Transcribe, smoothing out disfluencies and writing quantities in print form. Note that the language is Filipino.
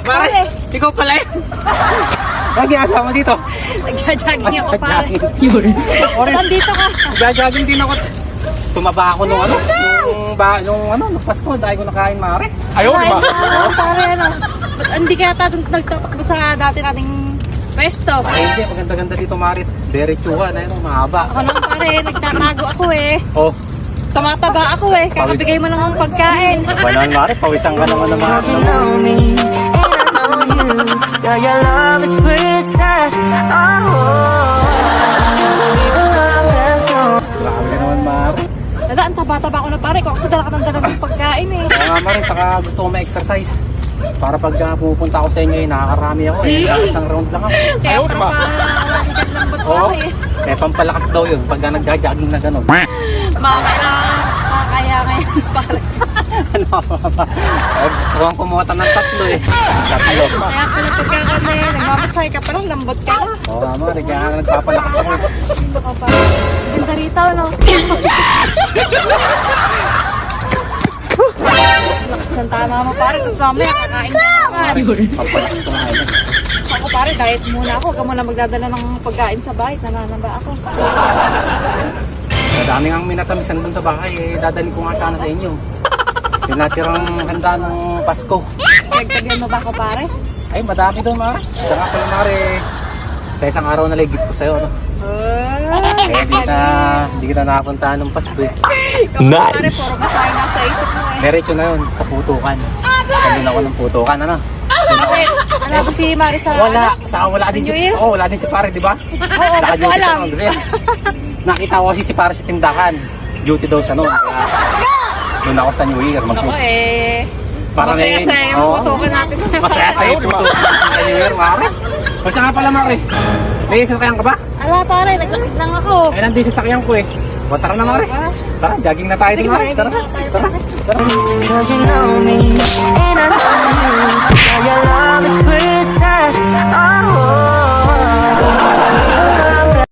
Pare, ikaw pala yun. Ang ginagawa mo dito? Nagja-jogging ako pare. Yun. Orange, Nandito ka. nagja-jogging din ako. Tumaba ako nung nung Pasko dahil ko nakain mare. Ayaw, di ba? Pare ano. Ba't hindi kaya nagtatakbo sa dati nating pwesto? Ay hindi, maganda-ganda dito mare. Diretsuhan, ayun, mahaba. Ako naman pare, nagtatago ako eh. Oh, Tumataba ako eh, kakabigay mo lang ng pagkain. banan mare, pawisan ka naman ng mga You know me, and I know you. Girl, your love is pretend. Grabe naman mare. Dada, ang taba-taba ko na pare, kung kasi dala ka ng dala ng pagkain eh. Kaya nga mare, saka gusto ko ma-exercise. Para pag pupunta ako sa inyo, nakakarami ako eh. Isang round lang ako. Kaya Ayaw, para diba? pa lambot Oo. pare. Kaya pampalakas daw yun pag nagja-jogging na gano'n. Makakaya ngayon pare. Ano ba? Gusto kong kumuha ng tatlo eh. Tatlo. Kaya pala pagkakami, nagmamasay ka parang lambot ka. Oo nga mare, kaya nga nagpapalakas ako eh. Ganda ka pa. Ganda rito, no? Lakas ng tama mo pare, tapos mamaya kakain ka naman. Pampalakas ko nga yun. Ako pare, diet muna ako. Huwag ka muna magdadala ng pagkain sa bahay. Nananaba ako. Madami ang minatamisan dun sa bahay eh. Dadalhin ko nga sana sa inyo. Yung natirang handa ng Pasko. Nagtagyan mo ba ako pare? Ay, madami doon mare. Isa nga pala mare. Sa isang araw na ligit ko sa'yo. No? Hindi kita nakapuntahan ng Pasko eh. Pare, puro kasahin na sa isip mo eh. Diretso na yun, sa putukan. Sandun ako ng putukan, ano? Bakit? Wala ba si Marisa? Wala, saka wala din New Year? wala din si pare, di ba? Oo, ba't mo alam? Nakita ko si pare sa tindahan. Duty daw siya noon. Kaya doon ako sa New Year. Ako eh. Para Masaya-saya yung Oo. putukan natin. Masaya sa yung putukan sa New Year, mare. O siya nga pala, mare. May sasakyan ka ba? Ala pare, naglakad lang ako. Ay, nandun sa sakyan ko eh. O, tara na, mare. Tara, jogging na tayo din, mare. Tara, tara, tara. Cause you know me, and I know